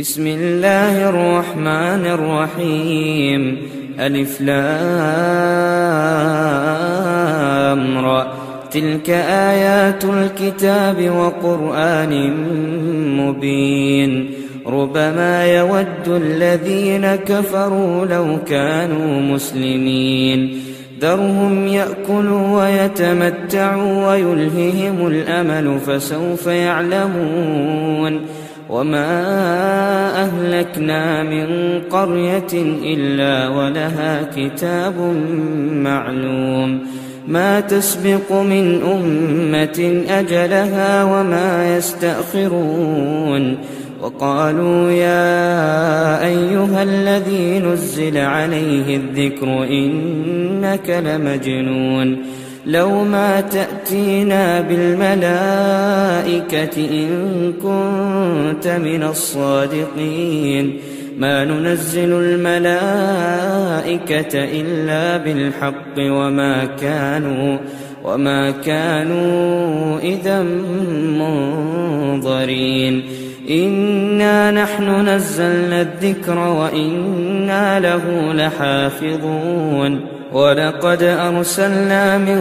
بسم الله الرحمن الرحيم ألف لام را تلك آيات الكتاب وقرآن مبين ربما يود الذين كفروا لو كانوا مسلمين ذرهم يأكلوا ويتمتعوا ويلههم الأمل فسوف يعلمون وما أهلكنا من قرية إلا ولها كتاب معلوم ما تسبق من أمة أجلها وما يستأخرون وقالوا يا أيها الذي نزل عليه الذكر إنك لمجنون لو ما تأتينا بالملائكة إن كنت من الصادقين ما ننزل الملائكة إلا بالحق وما كانوا إذا منظرين إنا نحن نزلنا الذكر وإنا له لحافظون ولقد أرسلنا من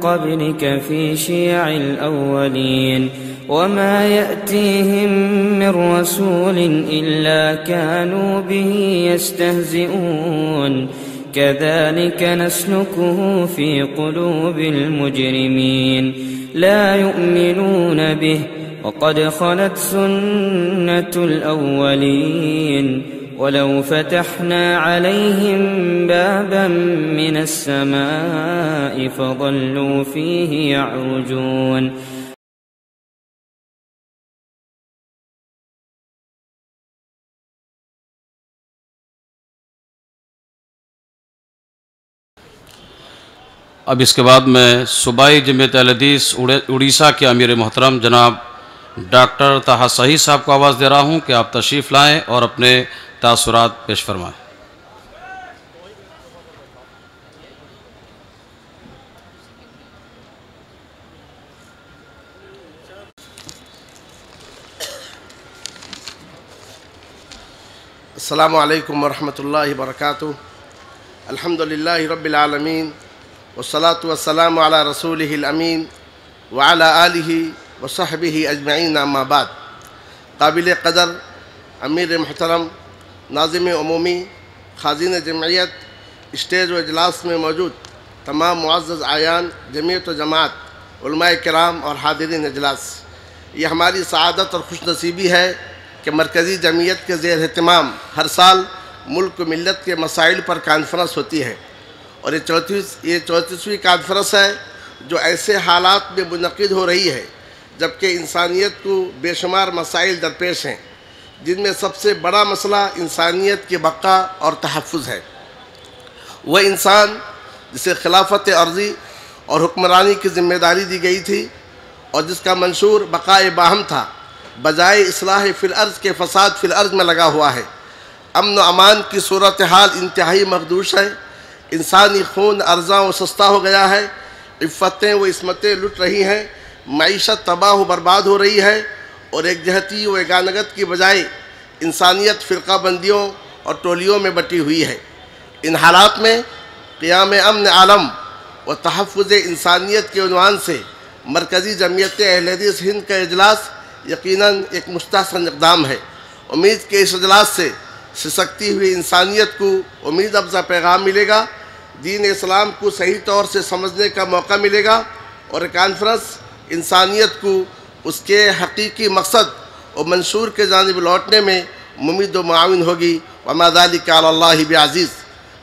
قبلك في شيع الأولين وما يأتيهم من رسول إلا كانوا به يستهزئون كذلك نسلكه في قلوب المجرمين لا يؤمنون به وقد خلت سنة الأولين ولو فتحنا عليهم بابا من السماء فظلوا فيه يعرجون اب اس کے بعد میں صوبائی جمعیت اہل حدیث اڑیسہ کے امیر محترم جناب ڈاکٹر طاہر صحیح صاحب کو آواز دے رہا ہوں کہ آپ تشریف لائیں اور اپنے تاثرات پیش فرمائیں۔ السلام علیکم ورحمۃ اللہ وبرکاتہ۔ الحمدللہ رب العالمین والصلاة والسلام علی رسولہ الامین وعلی آلہ وصحبہ اجمعین اما بعد۔ قابل قدر امیر محترم، ناظم عمومی، خازن جمعیت، اسٹیج و اجلاس میں موجود تمام معزز اعیان، جمعیت و جماعت، علماء کرام اور حاضرین اجلاس، یہ ہماری سعادت اور خوش نصیبی ہے کہ مرکزی جمعیت کے زیر اہتمام ہر سال ملک و ملت کے مسائل پر کانفرنس ہوتی ہے، اور یہ 34ویں کانفرنس ہے جو ایسے حالات میں منعقد ہو رہی ہے جبکہ انسانیت کو بے شمار مسائل درپیش ہیں، جن میں سب سے بڑا مسئلہ انسانیت کی بقا اور تحفظ ہے۔ وہ انسان جسے خلافت عرضی اور حکمرانی کی ذمہ داری دی گئی تھی اور جس کا منشور بقائے باہم تھا، بجائے اصلاح فی الارض کے فساد فی الارض میں لگا ہوا ہے۔ امن و امان کی صورتحال انتہائی مخدوش ہے، انسانی خون ارزاں و سستا ہو گیا ہے، عفتیں و عصمتیں لٹ رہی ہیں، معیشت تباہ و برباد ہو رہی ہے، اور ایک جہتی و یگانگت کی بجائے انسانیت فرقہ بندیوں اور ٹولیوں میں بٹی ہوئی ہے۔ ان حالات میں قیام امن عالم و تحفظ انسانیت کے عنوان سے مرکزی جمعیت اہل حدیث ہند کا اجلاس یقیناً ایک مستحسن اقدام ہے۔ امید کہ اس اجلاس سے سسکتی ہوئی انسانیت کو امید افزا پیغام ملے گا، دین اسلام کو صحیح طور سے سمجھنے کا موقع ملے گا، اور کانفرنس انسانیت کو اس کے حقیقی مقصد اور منشور کے جانب لوٹنے میں ممید و معاون ہوگی۔ وما ذلک علی اللہ بعزیز۔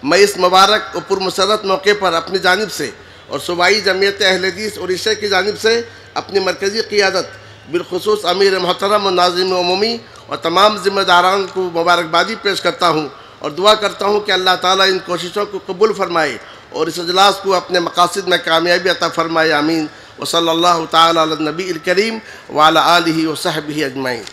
میں اس مبارک اور پرمسرت موقع پر اپنی جانب سے اور صوبائی جمعیت اہل حدیث اڑیسہ کی جانب سے اپنی مرکزی قیادت، بالخصوص امیر محترم و ناظم عمومی اور تمام ذمہ داران کو مبارکبادی پیش کرتا ہوں اور دعا کرتا ہوں کہ اللہ تعالیٰ ان کوششوں کو قبول فرمائے اور اس اجلاس کو اپنے مقاصد میں کامیابی عطا فرمائے، آمین۔ وصلی اللہ تعالیٰ علی النبی الکریم وعلی آلہ وصحبہ اجمعین۔